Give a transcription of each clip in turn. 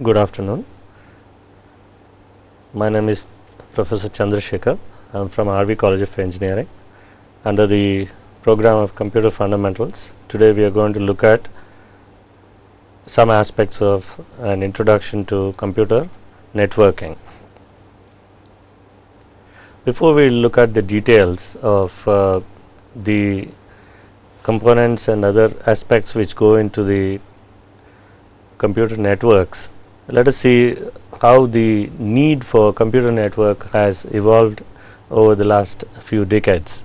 Good afternoon. My name is Professor Chandrasekhar. I am from RV College of Engineering under the program of Computer Fundamentals. Today we are going to look at some aspects of an introduction to computer networking. Before we look at the details of the components and other aspects which go into the computer networks, let us see how the need for computer network has evolved over the last few decades.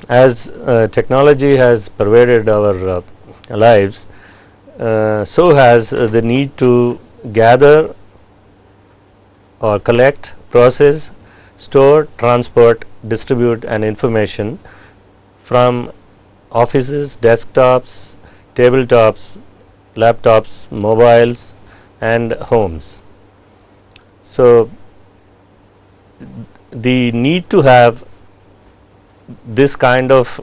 As technology has pervaded our lives, so has the need to gather or collect, process, store, transport, distribute an information from offices, desktops, tabletops, laptops, mobiles and homes. So, the need to have this kind of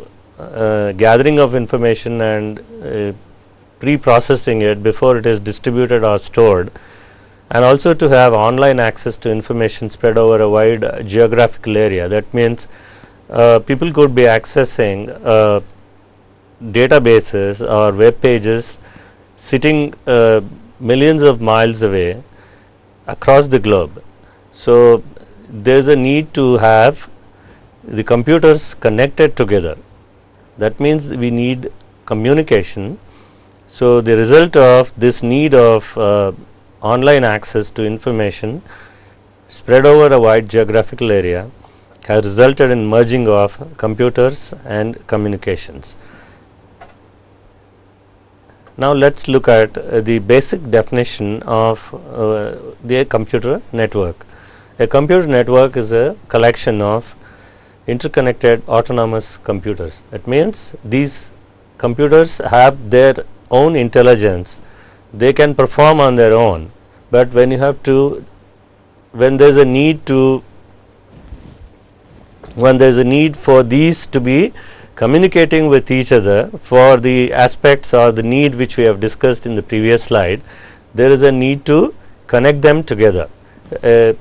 gathering of information and pre-processing it before it is distributed or stored, and also to have online access to information spread over a wide geographical area. That means people could be accessing databases or web pages sitting millions of miles away across the globe. So, there is a need to have the computers connected together. That means we need communication. So, the result of this need of online access to information spread over a wide geographical area has resulted in merging of computers and communications. Now, let us look at the basic definition of the computer network. A computer network is a collection of interconnected autonomous computers. That means these computers have their own intelligence, they can perform on their own, but when there is a need for these to be communicating with each other for the aspects or the need which we have discussed in the previous slide, there is a need to connect them together. A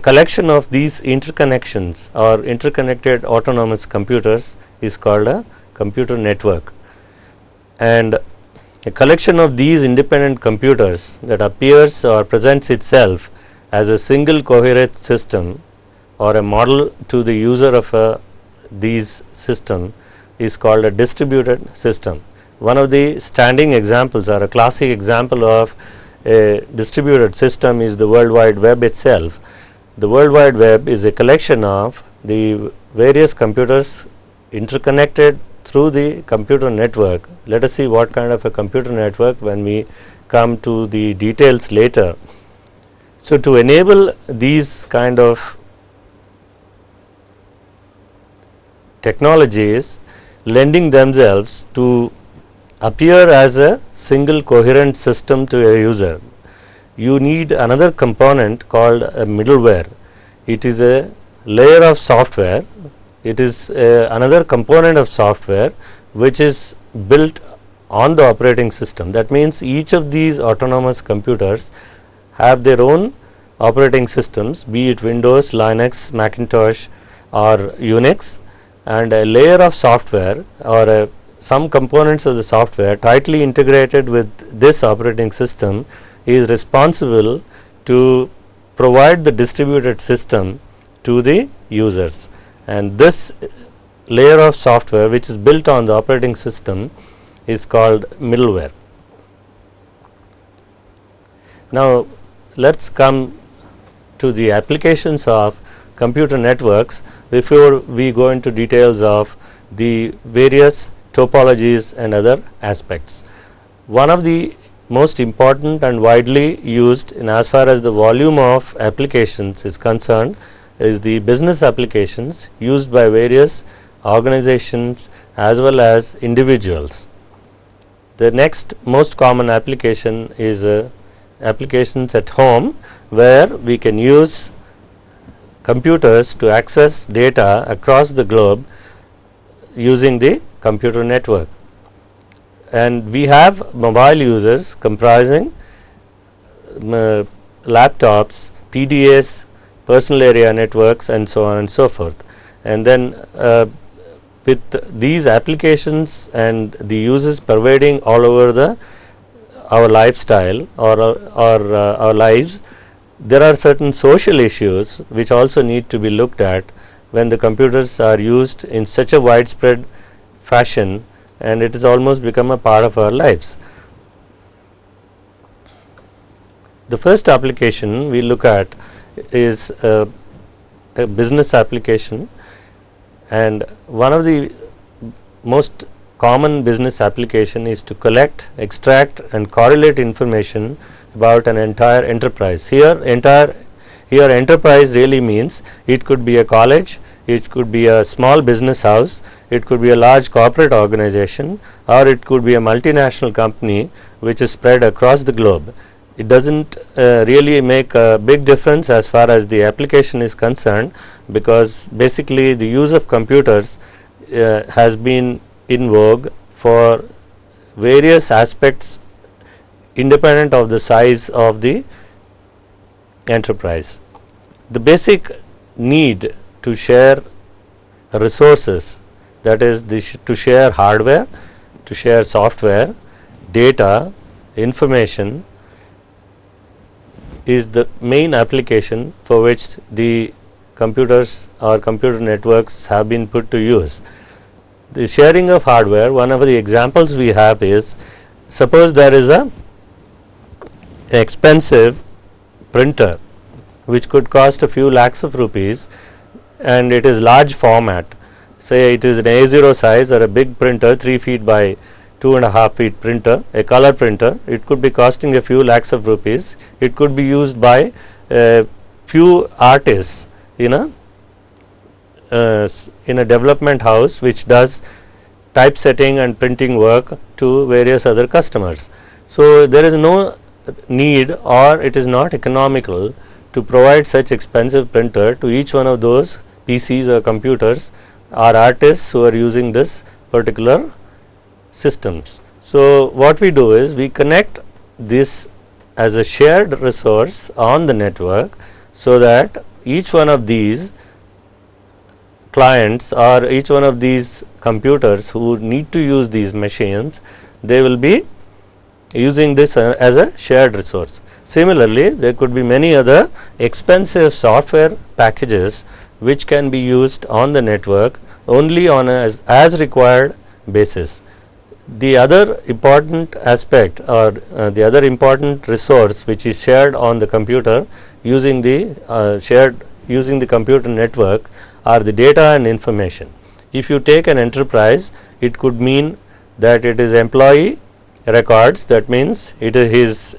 collection of these interconnections or interconnected autonomous computers is called a computer network, and a collection of these independent computers that appears or presents itself as a single coherent system or a model to the user of these system is called a distributed system. One of the standing examples or a classic example of a distributed system is the World Wide Web itself. The World Wide Web is a collection of the various computers interconnected through the computer network. Let us see what kind of a computer network when we come to the details later. So, to enable these kind of technologies lending themselves to appear as a single coherent system to a user, you need another component called a middleware. It is a layer of software. It is another component of software which is built on the operating system. That means each of these autonomous computers have their own operating systems, be it Windows, Linux, Macintosh or Unix, and a layer of software or some components of the software tightly integrated with this operating system is responsible to provide the distributed system to the users, and this layer of software which is built on the operating system is called middleware. Now, let us come to the applications of computer networks before we go into details of the various topologies and other aspects. One of the most important and widely used in as far as the volume of applications is concerned is the business applications used by various organizations as well as individuals. The next most common application is applications at home, where we can use computers to access data across the globe using the computer network. And we have mobile users comprising laptops, PDAs, personal area networks, and so on and so forth. And then with these applications and the uses pervading all over our lifestyle or our lives, there are certain social issues which also need to be looked at when the computers are used in such a widespread fashion, and it has almost become a part of our lives. The first application we look at is a business application, and one of the most common business application is to collect, extract and correlate information about an entire enterprise. Here enterprise really means it could be a college, it could be a small business house, it could be a large corporate organization, or it could be a multinational company which is spread across the globe. It doesn't really make a big difference as far as the application is concerned, because basically the use of computers has been in vogue for various aspects independent of the size of the enterprise. The basic need to share resources, that is to share hardware, to share software, data, information, is the main application for which the computers or computer networks have been put to use. The sharing of hardware, one of the examples we have is, suppose there is a expensive printer which could cost a few lakhs of rupees, and it is large format, say it is an A0 size or a big printer, 3 feet by 2.5 feet printer, a color printer. It could be costing a few lakhs of rupees. It could be used by a few artists in a development house which does typesetting and printing work to various other customers. So there is no need, or it is not economical to provide such expensive printer to each one of those PCs or computers or artists who are using this particular systems. So what we do is we connect this as a shared resource on the network, so that each one of these clients or each one of these computers who need to use these machines, they will be using this as a shared resource. Similarly, there could be many other expensive software packages which can be used on the network only on as required basis. The other important aspect, or the other important resource which is shared on the computer using the computer network, are the data and information. If you take an enterprise, it could mean that it is employee records, that means it is his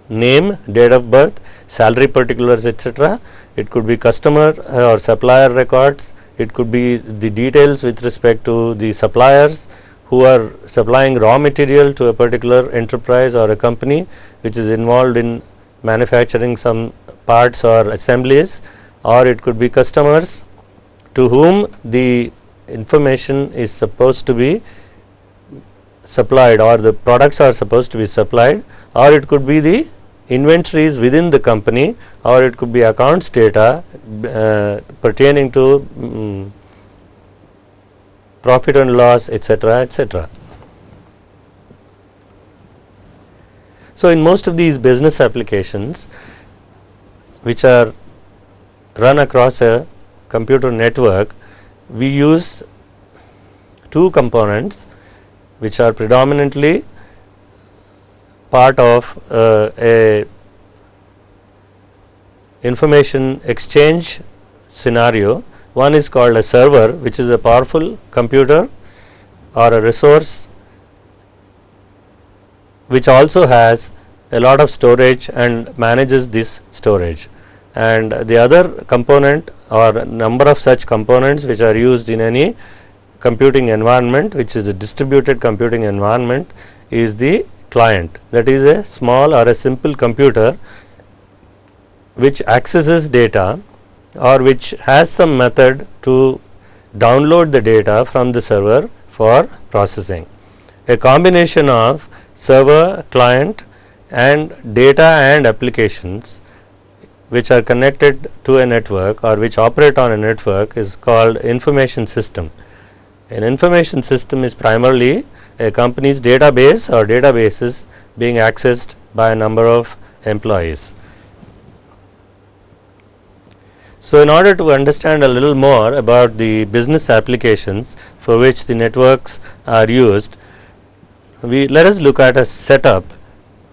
name, date of birth, salary particulars, etc. It could be customer or supplier records. It could be the details with respect to the suppliers who are supplying raw material to a particular enterprise or a company which is involved in manufacturing some parts or assemblies, or it could be customers to whom the information is supposed to be supplied, or the products are supposed to be supplied, or it could be the inventories within the company, or it could be accounts data pertaining to profit and loss, etc., etc. So in most of these business applications which are run across a computer network, we use two components which are predominantly part of a information exchange scenario. One is called a server, which is a powerful computer or a resource which also has a lot of storage and manages this storage. And the other component, or number of such components which are used in any computing environment, which is a distributed computing environment, is the client. That is a small or a simple computer which accesses data, or which has some method to download the data from the server for processing. A combination of server, client and data and applications which are connected to a network or which operate on a network is called information system. An information system is primarily a company's database or databases being accessed by a number of employees. So, in order to understand a little more about the business applications for which the networks are used, let us look at a setup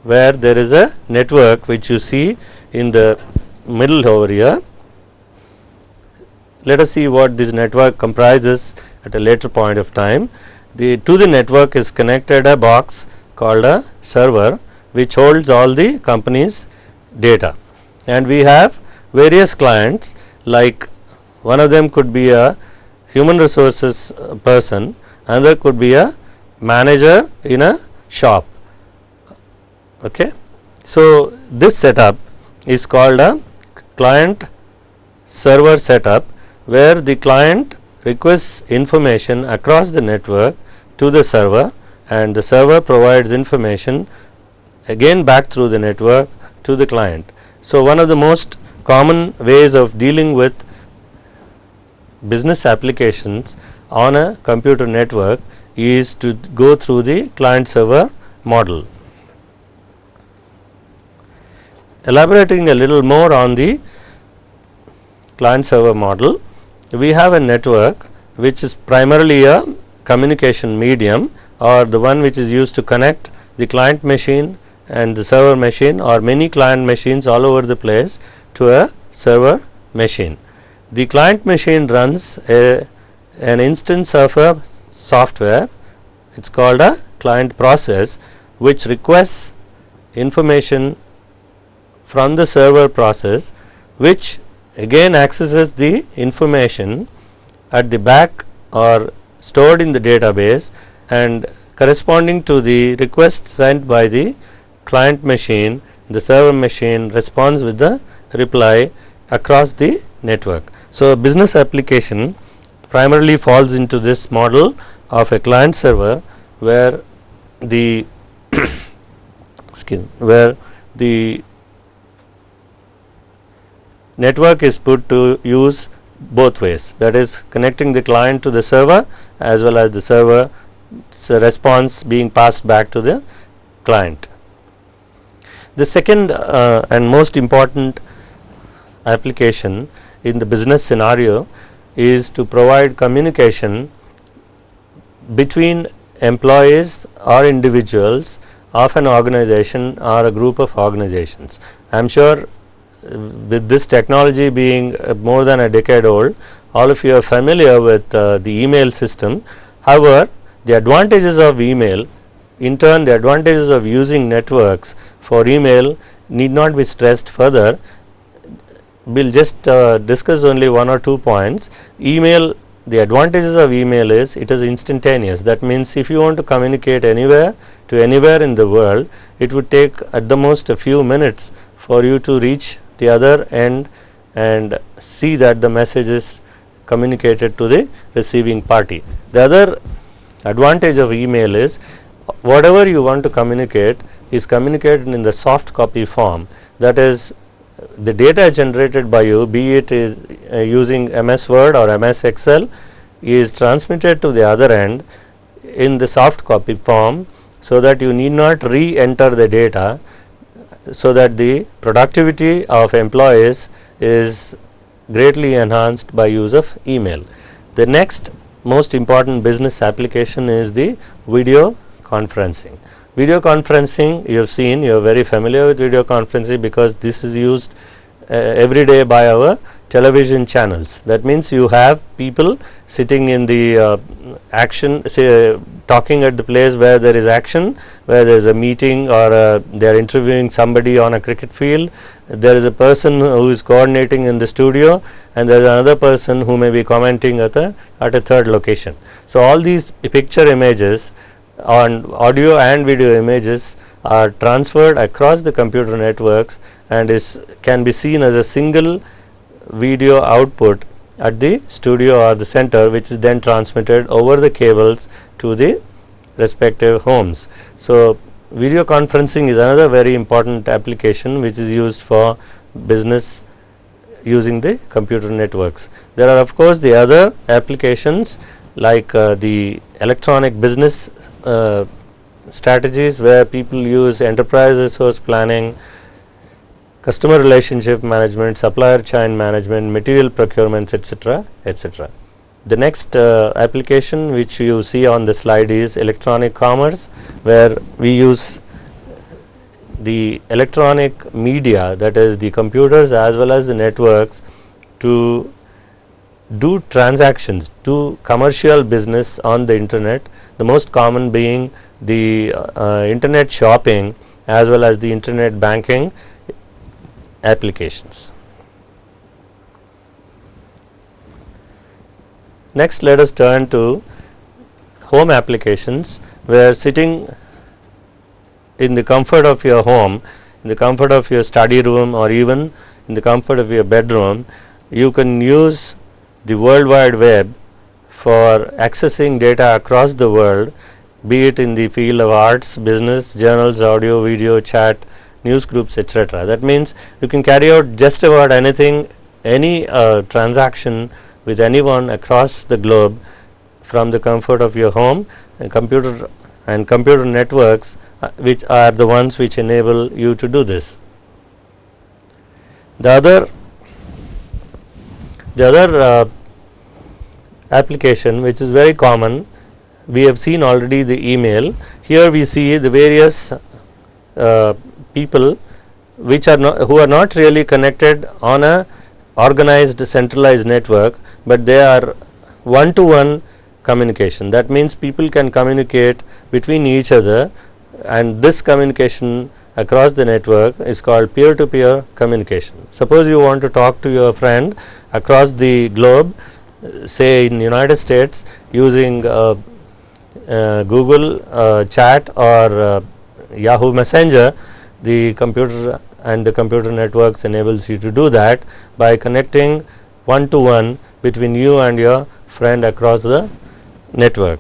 where there is a network which you see in the middle over here. Let us see what this network comprises at a later point of time. To the network is connected a box called a server which holds all the company's data, and we have various clients, like one of them could be a human resources person, another could be a manager in a shop. Okay. So, this setup is called a client server setup, where the client requests information across the network to the server, and the server provides information again back through the network to the client. So, one of the most common ways of dealing with business applications on a computer network is to go through the client server model. Elaborating a little more on the client server model, we have a network which is primarily a communication medium, or the one which is used to connect the client machine and the server machine, or many client machines all over the place, to a server machine. The client machine runs an instance of a software, it is called a client process, which requests information from the server process, which again accesses the information at the back or stored in the database, and corresponding to the request sent by the client machine, the server machine responds with the reply across the network. So, a business application primarily falls into this model of a client server, where the network is put to use both ways, that is connecting the client to the server as well as the server response being passed back to the client. The second and most important application in the business scenario is to provide communication between employees or individuals of an organization or a group of organizations. I am sure with this technology being more than a decade old, all of you are familiar with the email system. However, the advantages of email, in turn the advantages of using networks for email need not be stressed further. We will just discuss only one or 2 points. Email, the advantages of email is it is instantaneous. That means, if you want to communicate anywhere to anywhere in the world, it would take at the most a few minutes for you to reach the other end and see that the message is communicated to the receiving party. The other advantage of email is whatever you want to communicate is communicated in the soft copy form, that is, the data generated by you, be it is using MS Word or MS Excel, is transmitted to the other end in the soft copy form, so that you need not re-enter the data, so that the productivity of employees is greatly enhanced by use of email. The next most important business application is the video conferencing. Video conferencing, you have seen, you are very familiar with video conferencing because this is used every day by our television channels. That means, you have people sitting in the action, say, talking at the place where there is action, where there is a meeting or they are interviewing somebody on a cricket field. There is a person who is coordinating in the studio, and there is another person who may be commenting at a third location. So, all these picture images on audio and video images are transferred across the computer networks and can be seen as a single video output at the studio or the center, which is then transmitted over the cables to the respective homes. So, video conferencing is another very important application which is used for business using the computer networks. There are of course the other applications like the electronic business strategies where people use enterprise resource planning, customer relationship management, supplier chain management, material procurements, etc., etc. The next application which you see on the slide is electronic commerce, where we use the electronic media, that is the computers as well as the networks, to do transactions, do commercial business on the internet, the most common being the internet shopping as well as the internet banking applications. Next, let us turn to home applications, where sitting in the comfort of your home, in the comfort of your study room, or even in the comfort of your bedroom, you can use the World Wide Web for accessing data across the world, be it in the field of arts, business, journals, audio, video, chat, news groups, etc. That means you can carry out just about anything, any transaction with anyone across the globe from the comfort of your home, and computer networks which are the ones which enable you to do this. The other application which is very common, we have seen already the email. Here we see the various people which are who are not really connected on a organized centralized network, but they are one-to-one communication. That means people can communicate between each other, and this communication across the network is called peer-to-peer communication. Suppose you want to talk to your friend across the globe, say in United States, using Google Chat or Yahoo Messenger, the computer and the computer networks enables you to do that by connecting one-to-one between you and your friend across the network.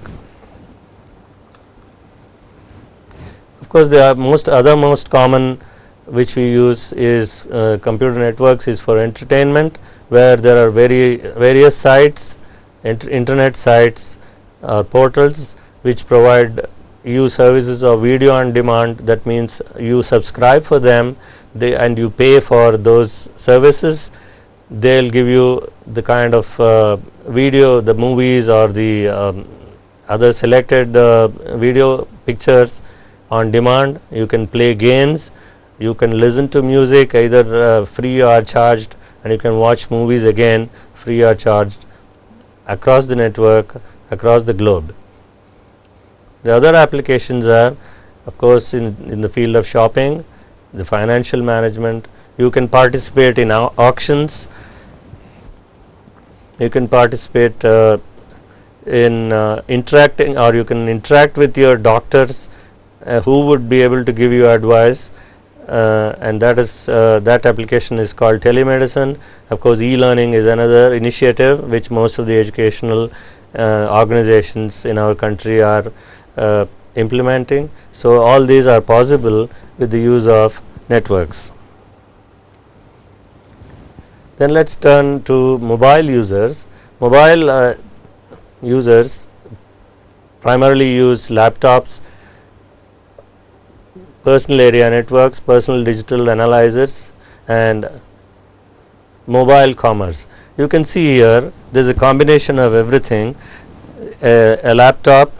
Of course, the most common which we use is computer networks is for entertainment, where there are various sites, internet sites, portals which provide you services of video on demand. That means you subscribe for them, and you pay for those services. They will give you the kind of video, the movies or the other selected video pictures on demand. You can play games, you can listen to music either free or charged, and you can watch movies again free or charged across the network, across the globe. The other applications are of course in the field of shopping, the financial management. You can participate in auctions, you can participate in interacting, or you can interact with your doctors who would be able to give you advice, and that application is called telemedicine. Of course, e-learning is another initiative which most of the educational organizations in our country are implementing. So all these are possible with the use of networks. Then let's turn to mobile users. Mobile users primarily use laptops, personal area networks, personal digital analyzers, and mobile commerce. You can see here there is a combination of everything: a laptop,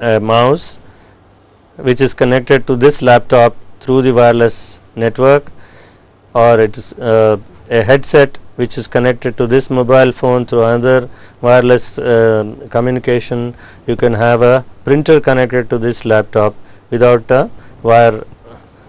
a mouse which is connected to this laptop through the wireless network, or it is a headset which is connected to this mobile phone through another wireless communication. You can have a printer connected to this laptop without a wire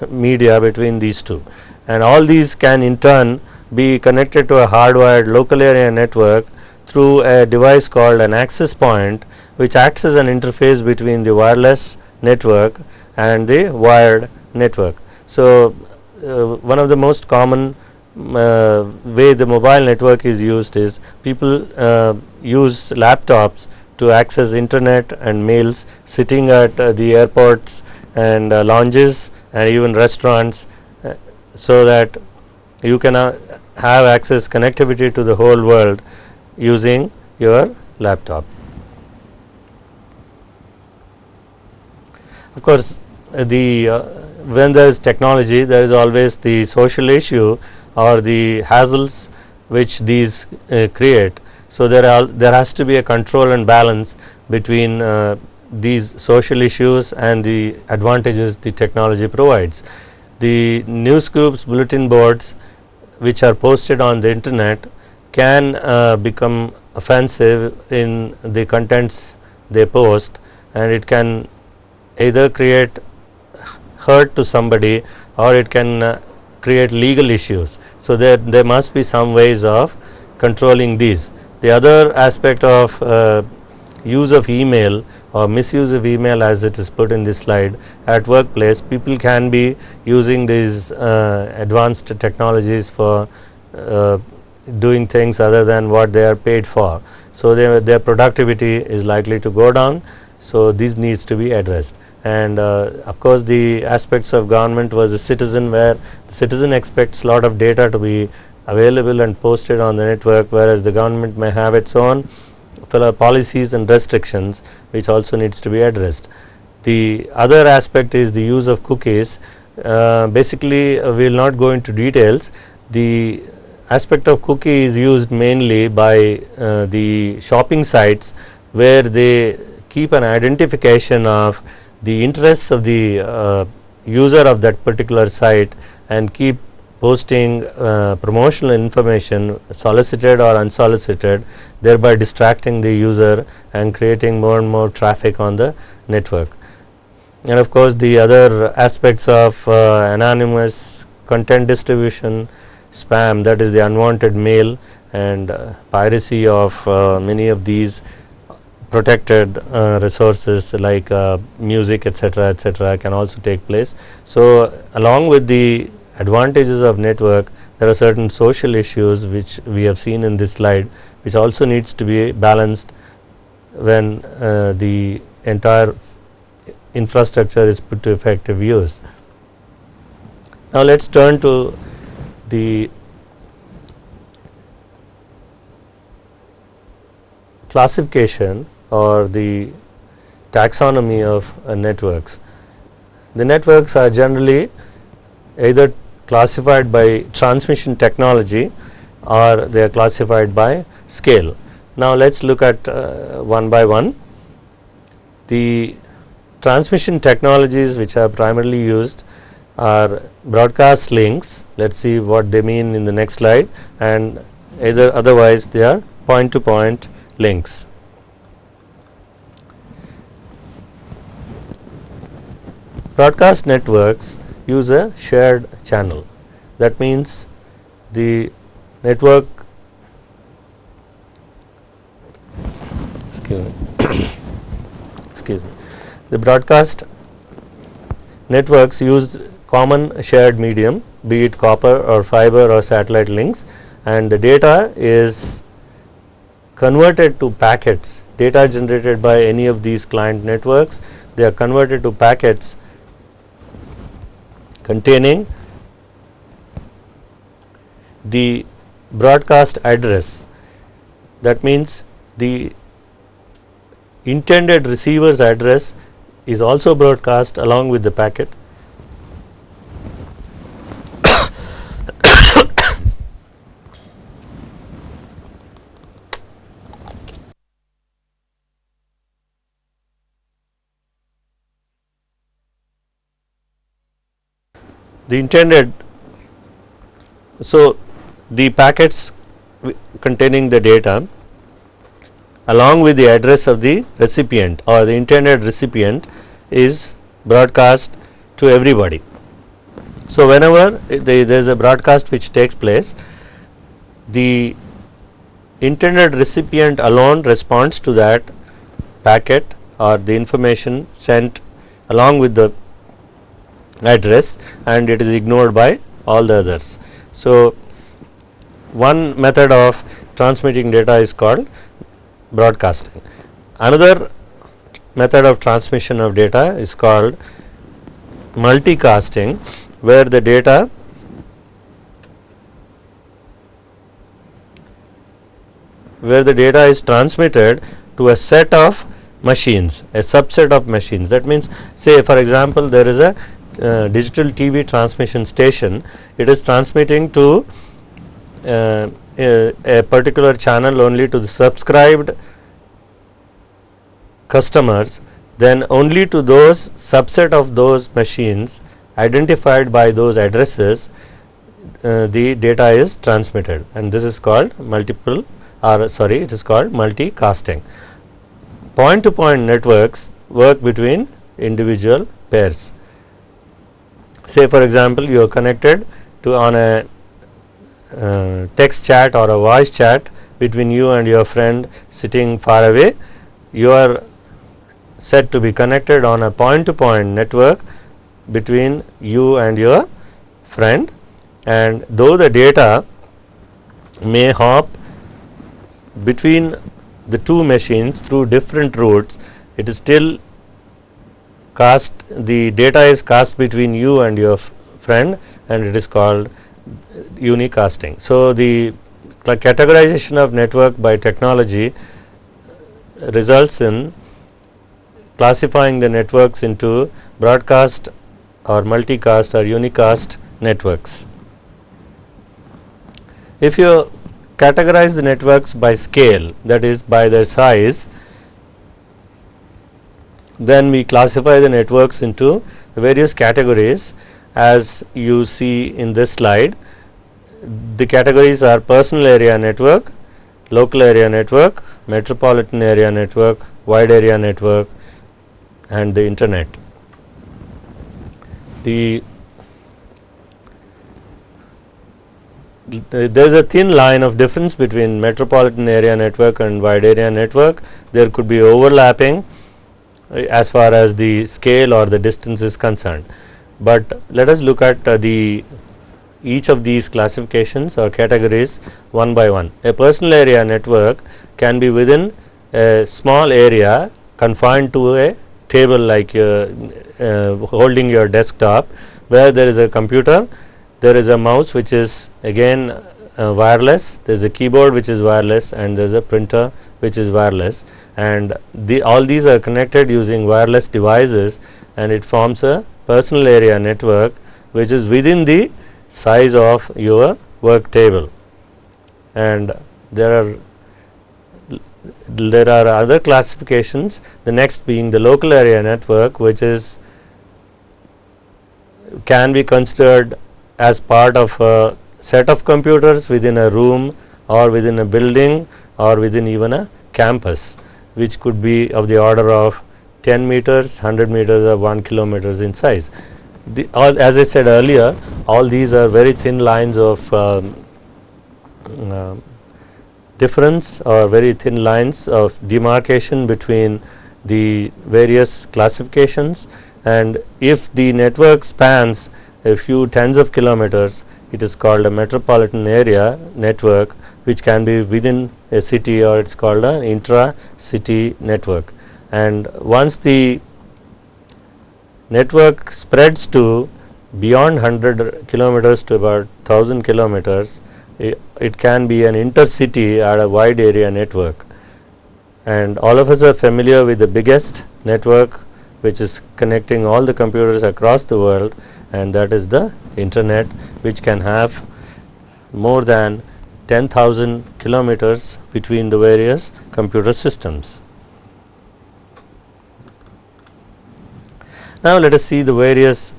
media between these two, and all these can in turn be connected to a hardwired local area network through a device called an access point, which acts as an interface between the wireless network and the wired network. So one of the most common way the mobile network is used is people use laptops to access internet and mails sitting at the airports and lounges and even restaurants, so that you can have access connectivity to the whole world using your laptop. Of course, when there is technology, there is always the social issue or the hassles which these create. So there has to be a control and balance between these social issues and the advantages the technology provides. The news groups, bulletin boards which are posted on the internet can become offensive in the contents they post, and it can either create hurt to somebody or it can create legal issues. So there must be some ways of controlling these. The other aspect of use of email or misuse of email, as it is put in this slide, at workplace, people can be using these advanced technologies for doing things other than what they are paid for. So their productivity is likely to go down. So this needs to be addressed. And of course, the aspects of government versus citizen, where the citizen expects a lot of data to be available and posted on the network, whereas the government may have its own policies and restrictions which also needs to be addressed. The other aspect is the use of cookies. Basically, we will not go into details. The aspect of cookie is used mainly by the shopping sites, where they keep an identification of the interests of the user of that particular site and keep posting promotional information, solicited or unsolicited, thereby distracting the user and creating more and more traffic on the network. And of course, the other aspects of anonymous content distribution, spam, that is the unwanted mail, and piracy of many of these protected resources like music, etc., can also take place. So along with the advantages of network, there are certain social issues which we have seen in this slide, which also needs to be balanced when the entire infrastructure is put to effective use. Now let us turn to the classification or the taxonomy of networks. The networks are generally either classified by transmission technology or they are classified by scale. Now let us look at one by one. The transmission technologies which are primarily used are broadcast links. Let us see what they mean in the next slide, and either otherwise they are point to point links. Broadcast networks use a shared channel. That means the network, the broadcast networks use common shared medium, be it copper or fiber or satellite links, and the data is converted to packets. Data generated by any of these client networks, they are converted to packets containing the broadcast address. That means the intended receiver's address is also broadcast along with the packet. The intended, so the packets containing the data along with the address of the recipient or the intended recipient is broadcast to everybody. So whenever there is a broadcast which takes place, the intended recipient alone responds to that packet or the information sent along with the address, and it is ignored by all the others. So one method of transmitting data is called broadcasting. Another method of transmission of data is called multicasting, where the data is transmitted to a set of machines, a subset of machines. That means, say for example, there is a digital TV transmission station. It is transmitting to a particular channel only to the subscribed customers, then only to those subset of those machines identified by those addresses the data is transmitted, and this is called it is called multicasting. Point to point networks work between individual pairs. Say for example, you are connected to on a text chat or a voice chat between you and your friend sitting far away. You are said to be connected on a point to point network between you and your friend, and though the data may hop between the two machines through different routes, it is still the data is cast between you and your friend, and it is called unicasting. So the categorization of network by technology results in classifying the networks into broadcast or multicast or unicast networks. If you categorize the networks by scale, that is by their size, then we classify the networks into various categories as you see in this slide. The categories are personal area network, local area network, metropolitan area network, wide area network, and the internet. There is a thin line of difference between metropolitan area network and wide area network. There could be overlapping as far as the scale or the distance is concerned, but let us look at each of these classifications or categories one by one. A personal area network can be within a small area confined to a table, like holding your desktop, where there is a computer, there is a mouse which is again wireless, there is a keyboard which is wireless, and there is a printer which is wireless, and all these are connected using wireless devices, and it forms a personal area network which is within the size of your work table. And there are other classifications, the next being the local area network, which can be considered as part of a set of computers within a room or within a building or within even a campus, which could be of the order of 10 meters, 100 meters or 1 kilometers in size. As I said earlier, all these are very thin lines of difference or very thin lines of demarcation between the various classifications, and if the network spans a few tens of kilometers, it is called a metropolitan area network, which can be within a city, or it is called an intra-city network. And once the network spreads to beyond 100 kilometers to about 1000 kilometers, it can be an intercity or a wide area network. And all of us are familiar with the biggest network which is connecting all the computers across the world, and that is the internet, which can have more than 10,000 kilometers between the various computer systems. Now let us see the various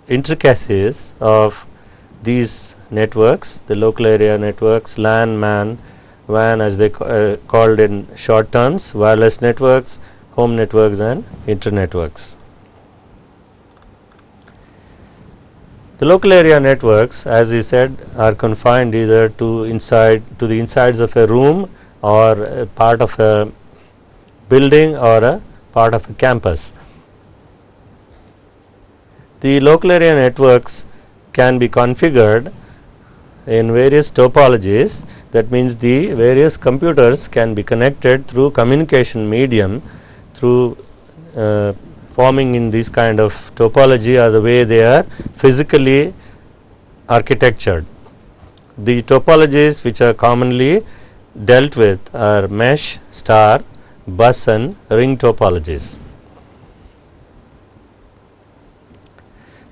intricacies of these networks, the local area networks, LAN, MAN, WAN as they called in short terms, wireless networks, home networks, and internetworks. The local area networks, as we said, are confined either to the insides of a room, or a part of a building, or a part of a campus. The local area networks can be configured in various topologies, that means the various computers can be connected through communication medium through forming in this kind of topology or the way they are physically architectured. The topologies which are commonly dealt with are mesh, star, bus and ring topologies.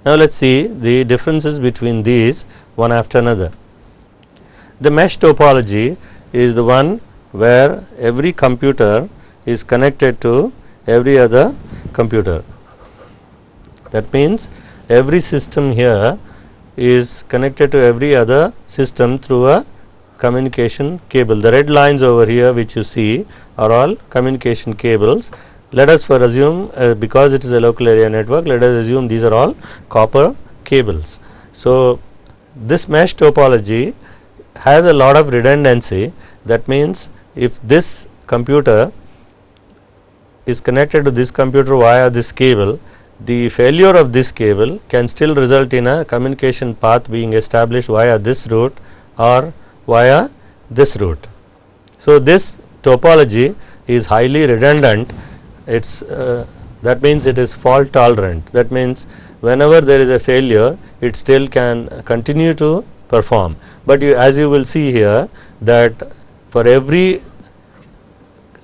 Now, let us see the differences between these one after another. The mesh topology is the one where every computer is connected to every other computer. That means every system here is connected to every other system through a communication cable. The red lines over here which you see are all communication cables. Let us for assume because it is a local area network, let us assume these are all copper cables. So, this mesh topology has a lot of redundancy. That means if this computer is connected to this computer via this cable, the failure of this cable can still result in a communication path being established via this route or via this route. So, this topology is highly redundant. It's that means it is fault tolerant. That means whenever there is a failure, it still can continue to perform. But as you will see here that for every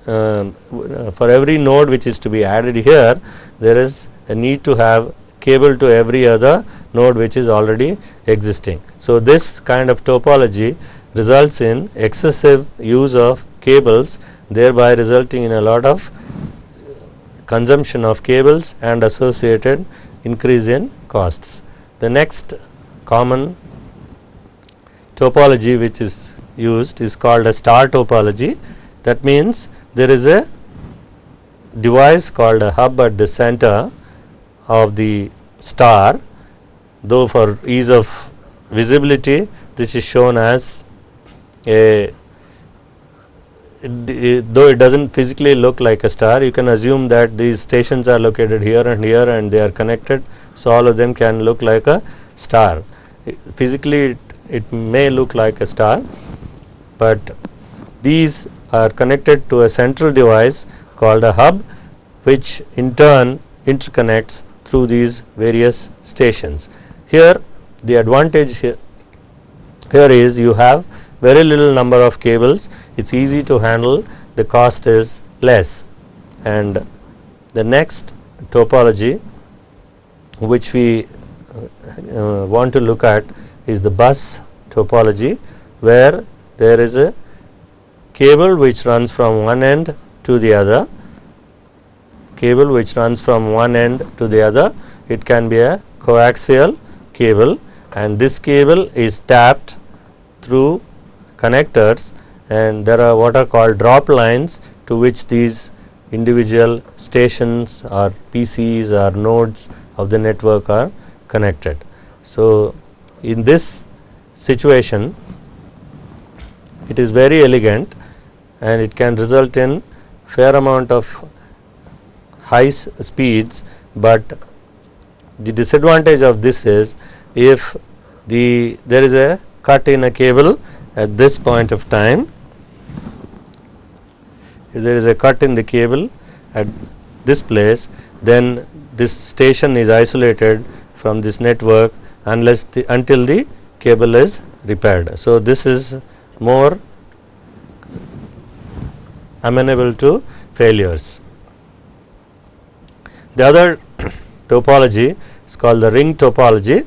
node which is to be added here, there is a need to have cable to every other node which is already existing. So, this kind of topology results in excessive use of cables, thereby resulting in a lot of consumption of cables and associated increase in costs. The next common topology which is used is called a star topology. That means there is a device called a hub at the center of the star, though for ease of visibility this is shown as a though it does not physically look like a star, you can assume that these stations are located here and they are connected. So, all of them can look like a star. Physically it may look like a star, but these are connected to a central device called a hub, which in turn interconnects through these various stations. Here the advantage here is you have very little number of cables, it is easy to handle, the cost is less. And the next topology which we want to look at is the bus topology, where there is a cable which runs from one end to the other, it can be a coaxial cable, and this cable is tapped through connectors, and there are what are called drop lines to which these individual stations or PCs or nodes of the network are connected. So, in this situation it is very elegant and it can result in fair amount of high speeds, but the disadvantage of this is if there is a cut in a cable at this point of time, if there is a cut in the cable at this place, then this station is isolated from this network until the cable is repaired. So, this is more amenable to failures. The other topology is called the ring topology,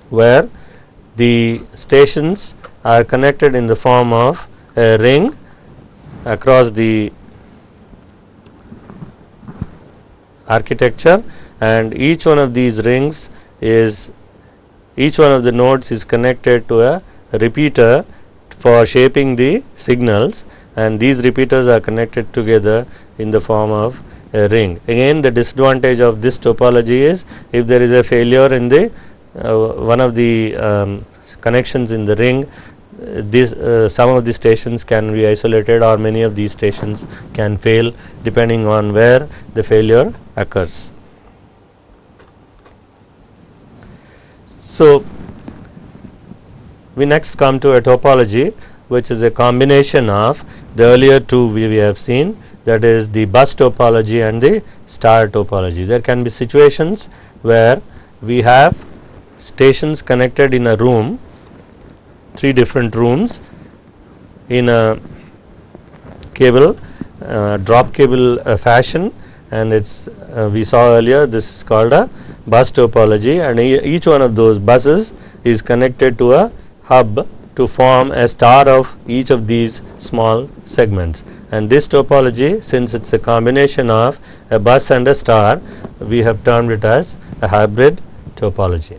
where the stations are connected in the form of a ring across the architecture, and each one of these rings is, each one of the nodes is connected to a repeater for shaping the signals, and these repeaters are connected together in the form of a ring. Again, the disadvantage of this topology is if there is a failure in the one of the connections in the ring, some of the stations can be isolated, or many of these stations can fail depending on where the failure occurs. So, we next come to a topology which is a combination of the earlier two we have seen, that is the bus topology and the star topology. There can be situations where we have stations connected in a room, 3 different rooms in a cable, drop cable fashion, and it's we saw earlier, this is called a bus topology, and each one of those buses is connected to a hub to form a star of each of these small segments. And this topology, since it's a combination of a bus and a star, we have termed it as a hybrid topology.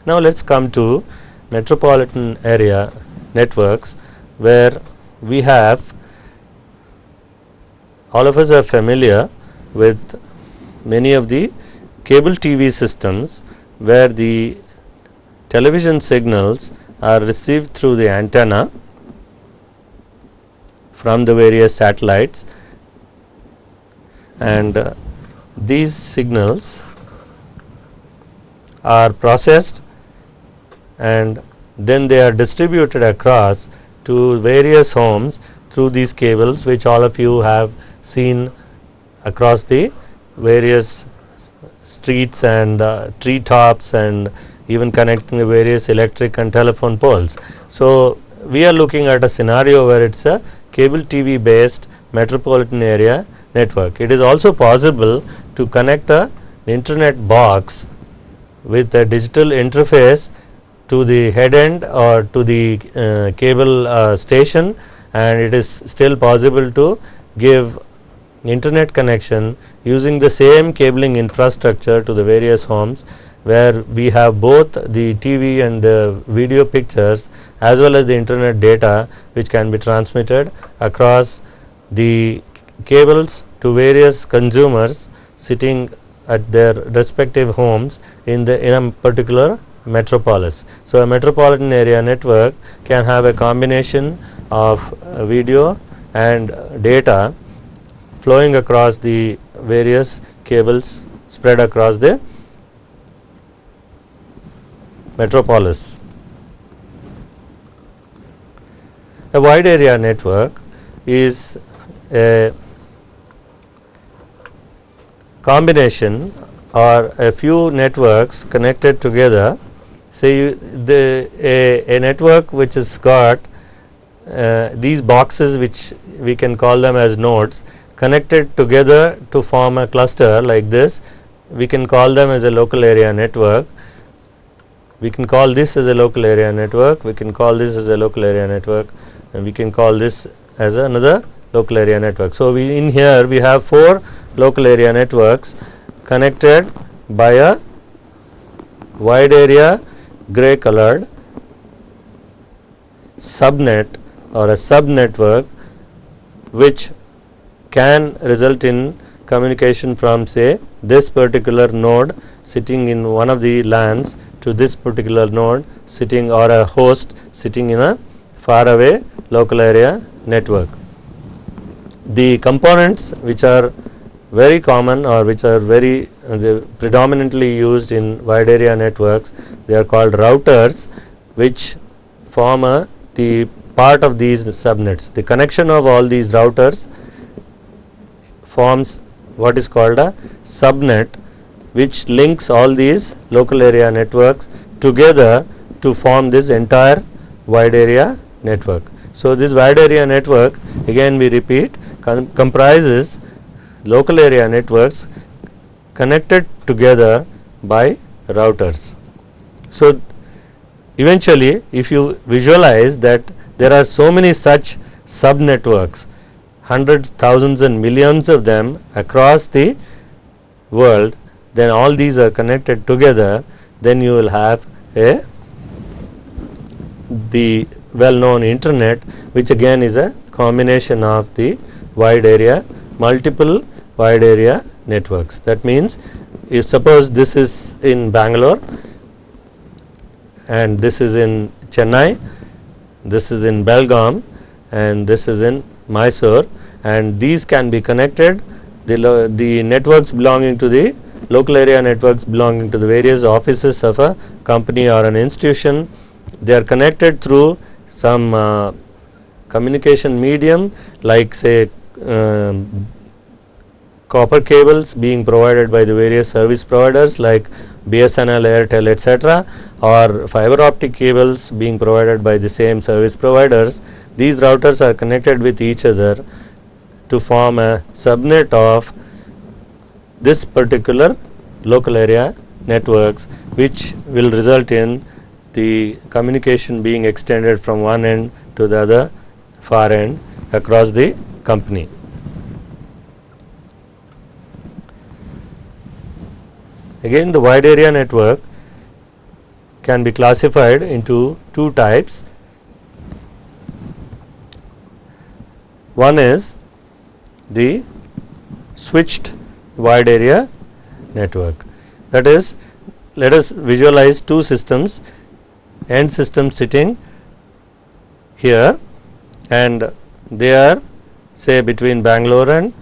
Now let's come to metropolitan area networks, where we have, all of us are familiar with many of the cable TV systems where the television signals are received through the antenna from the various satellites, and these signals are processed and then they are distributed across to various homes through these cables, which all of you have seen across the various streets and tree tops, and even connecting the various electric and telephone poles. So we are looking at a scenario where it's a cable TV based metropolitan area network. It is also possible to connect an internet box with a digital interface to the head end or to the cable station, and it is still possible to give internet connection using the same cabling infrastructure to the various homes, where we have both the TV and the video pictures as well as the internet data, which can be transmitted across the cables to various consumers sitting at their respective homes in a particular metropolis. So a metropolitan area network can have a combination of video and data flowing across the various cables spread across the metropolis. A wide area network is a combination or a few networks connected together. Say a network which has got these boxes, which we can call them as nodes, connected together to form a cluster like this. We can call them as a local area network. We can call this as a local area network, we can call this as a local area network, and we can call this as another local area network. So in here we have 4 local area networks connected by a wide area gray colored subnet or a subnetwork, which can result in communication from, say, this particular node sitting in one of the LANs to this particular node sitting, or a host sitting in a far away local area network. The components which are very common or which are very predominantly used in wide area networks, they are called routers, which form the part of these subnets. The connection of all these routers forms what is called a subnet, which links all these local area networks together to form this entire wide area network. So this wide area network, again we repeat, comprises local area networks connected together by routers. So eventually, if you visualize that there are so many such subnetworks, hundreds, thousands and millions of them across the world, then all these are connected together, then you will have the well known internet, which again is a combination of the wide area, multiple wide area networks. That means, if suppose this is in Bangalore and this is in Chennai, this is in Belgaum and this is in Mysore, and these can be connected, the networks belonging to the local area networks belonging to the various offices of a company or an institution. They are connected through some communication medium, like say copper cables being provided by the various service providers like BSNL, Airtel, etc., or fiber optic cables being provided by the same service providers. These routers are connected with each other to form a subnet of this particular local area networks, which will result in the communication being extended from one end to the other far end across the company. Again, the wide area network can be classified into two types. One is the switched wide area network. That is, let us visualize two systems, end system sitting here, and they are say between Bangalore and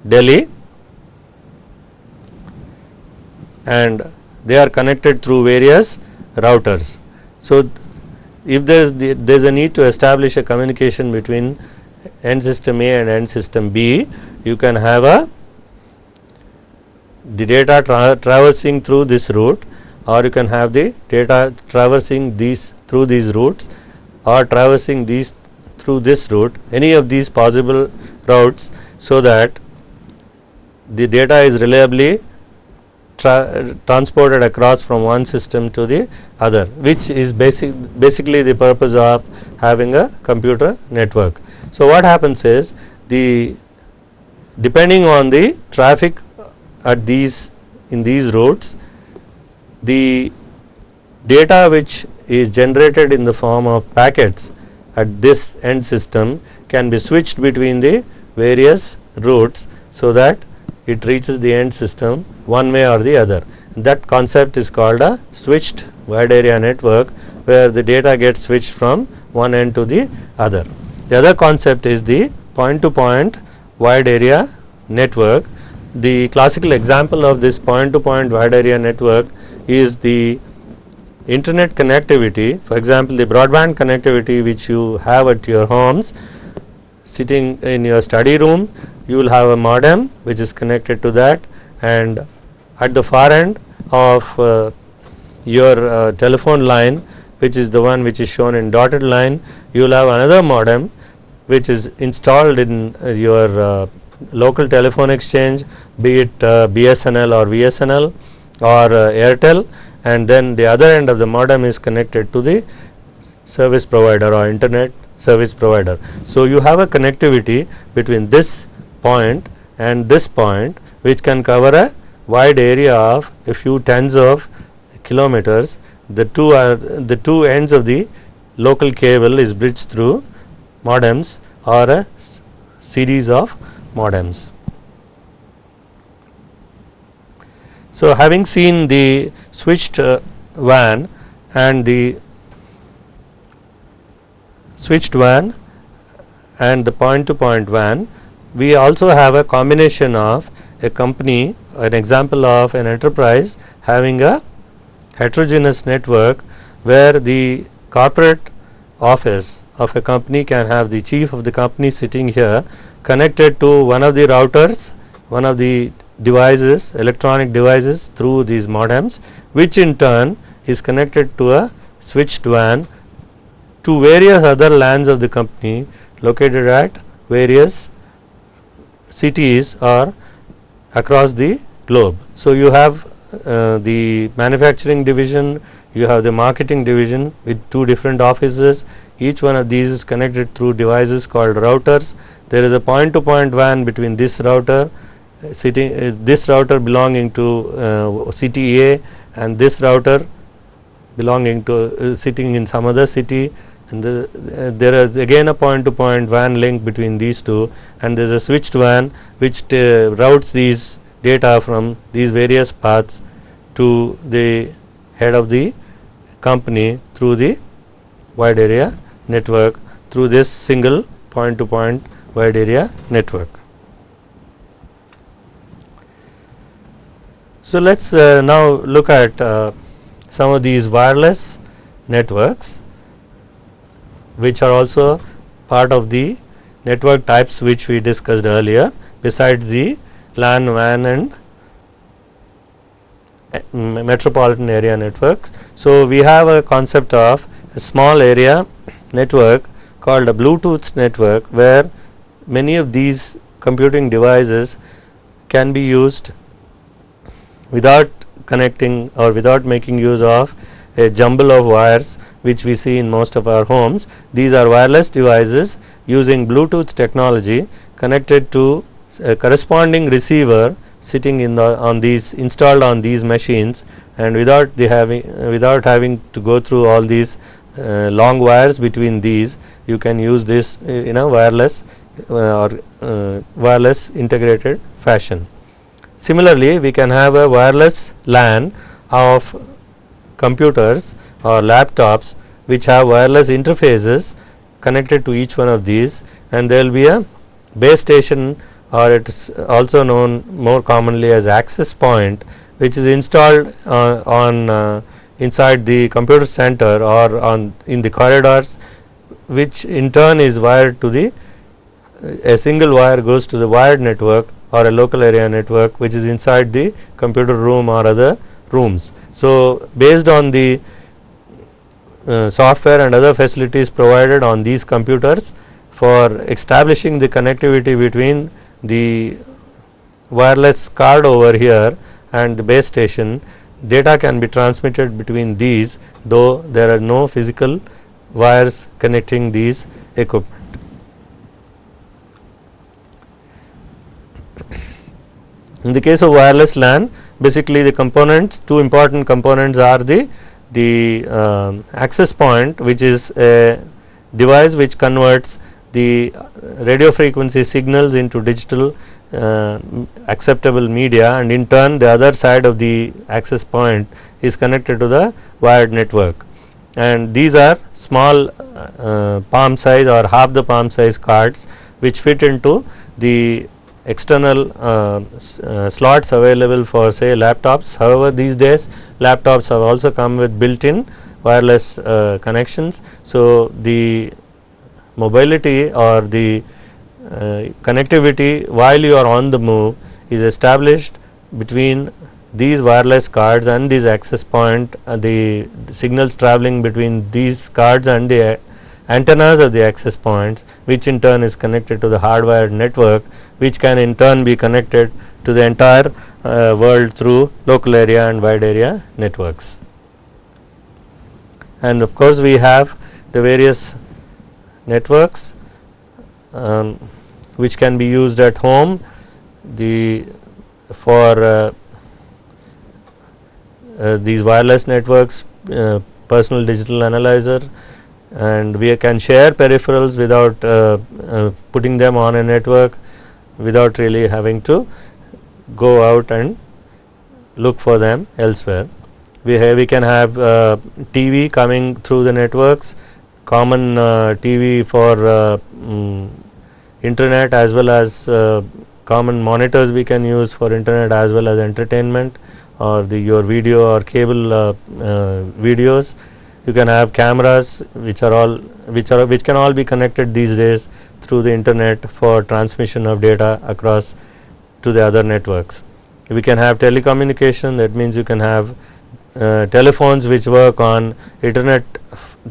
Delhi, and they are connected through various routers. So, if there is a need to establish a communication between end system A and end system B, you can have the data traversing through this route, or you can have the data traversing through these routes, or traversing these through this route, any of these possible routes, so that the data is reliably transported across from one system to the other, which is basically the purpose of having a computer network. So, what happens is, depending on the traffic at in these routes, the data which is generated in the form of packets at this end system can be switched between the various routes, so that it reaches the end system one way or the other. That concept is called a switched wide area network, where the data gets switched from one end to the other. The other concept is the point to point wide area network. The classical example of this point to point wide area network is the internet connectivity. For example, the broadband connectivity which you have at your homes. Sitting in your study room, you will have a modem which is connected to that, and at the far end of your telephone line, which is the one which is shown in dotted line, you will have another modem which is installed in your local telephone exchange, be it BSNL or VSNL or Airtel, and then the other end of the modem is connected to the service provider or internet service provider. So, you have a connectivity between this point and this point, which can cover a wide area of a few tens of kilometers. The two ends of the local cable is bridged through modems or a series of modems. So, having seen the switched WAN and the switched WAN and the point to point WAN, we also have a combination of a company, an example of an enterprise having a heterogeneous network, where the corporate office of a company can have the chief of the company sitting here, connected to one of the routers, one of the devices, electronic devices through these modems, which in turn is connected to a switched WAN to various other LANs of the company located at various cities or across the globe. So, you have the manufacturing division, you have the marketing division with two different offices. Each one of these is connected through devices called routers. There is a point to point WAN between this router this router belonging to city A, and this router belonging to sitting in some other city, and there is again a point to point WAN link between these two, and there is a switched WAN which routes these data from these various paths to the head of the company through the wide area network, through this single point to point wide area network. So let's now look at some of these wireless networks which are also part of the network types which we discussed earlier, besides the LAN, WAN and metropolitan area networks. So we have a concept of a small area network called a Bluetooth network, where many of these computing devices can be used without connecting or without making use of a jumble of wires which we see in most of our homes. These are wireless devices using Bluetooth technology connected to a corresponding receiver sitting in the installed on these machines, and without having to go through all these long wires between these, you can use this in a wireless wireless integrated fashion. Similarly, we can have a wireless LAN of computers or laptops which have wireless interfaces connected to each one of these, and there will be a base station, or it is also known more commonly as access point, which is installed on inside the computer center or in the corridors, which in turn is wired to a single wire goes to the wired network or a local area network which is inside the computer room or other rooms. So based on the software and other facilities provided on these computers for establishing the connectivity between the wireless card over here and the base station, data can be transmitted between these, though there are no physical wires connecting these equipment. In the case of wireless LAN, basically the components, two important components are the access point, which is a device which converts the radio frequency signals into digital acceptable media, and in turn the other side of the access point is connected to the wired network, and these are small palm size or half the palm size cards which fit into the external slots available for say laptops. However, these days laptops have also come with built-in wireless connections. So the mobility or the connectivity while you are on the move is established between these wireless cards and these access point, the signals traveling between these cards and the antennas of the access points, which in turn is connected to the hardwired network, which can in turn be connected to the entire world through local area and wide area networks. And of course, we have the various networks which can be used at home for these wireless networks, personal digital analyzer, and we can share peripherals without putting them on a network, without really having to go out and look for them elsewhere. We can have TV coming through the networks, common TV for internet, as well as common monitors we can use for internet as well as entertainment, or your video or cable videos. You can have cameras which can all be connected these days through the internet for transmission of data across to the other networks. We can have telecommunication, that means you can have telephones which work on internet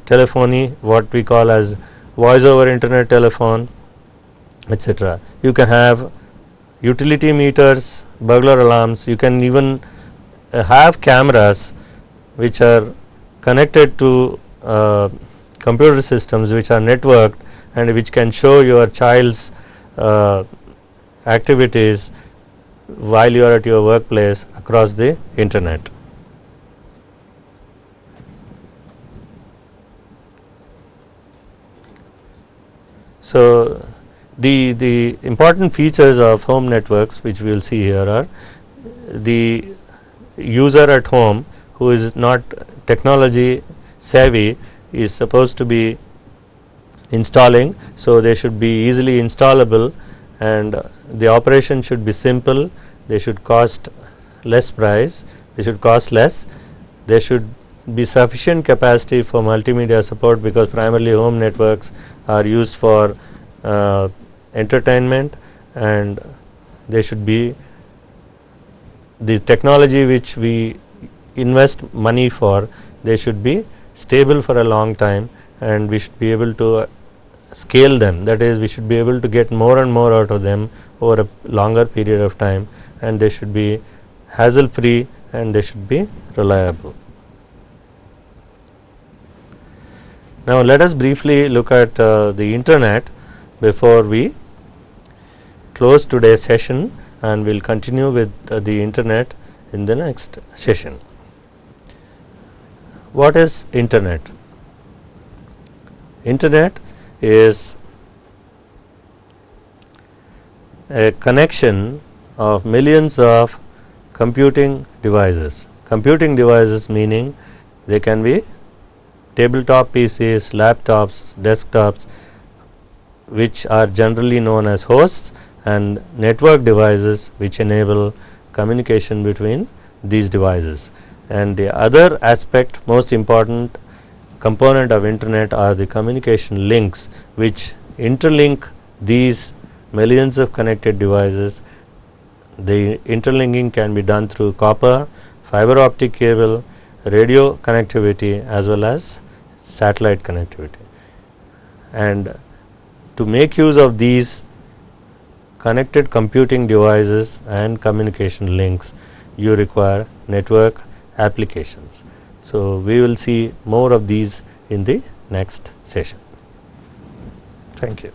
telephony, what we call as voice over internet telephone, etc. You can have utility meters, burglar alarms. You can even have cameras which are connected to computer systems which are networked and which can show your child's activities while you are at your workplace across the internet. So the important features of home networks which we will see here are the user at home who is not technology savvy is supposed to be installing, so they should be easily installable and the operation should be simple. They should cost less price, they should cost less, there should be sufficient capacity for multimedia support, because primarily home networks are used for entertainment, and they should be the technology which we invest money for, they should be stable for a long time, and we should be able to scale them, that is we should be able to get more and more out of them over a longer period of time, and they should be hassle free and they should be reliable. Now let us briefly look at the internet before we close today's session, and we will continue with the internet in the next session. What is internet? Internet is a connection of millions of computing devices. Computing devices meaning they can be tabletop PCs, laptops, desktops, which are generally known as hosts, and network devices which enable communication between these devices. And the other aspect, most important component of internet, are the communication links which interlink these millions of connected devices. The interlinking can be done through copper, fiber optic cable, radio connectivity, as well as satellite connectivity. And to make use of these connected computing devices and communication links, you require network applications. So we will see more of these in the next session. Thank you.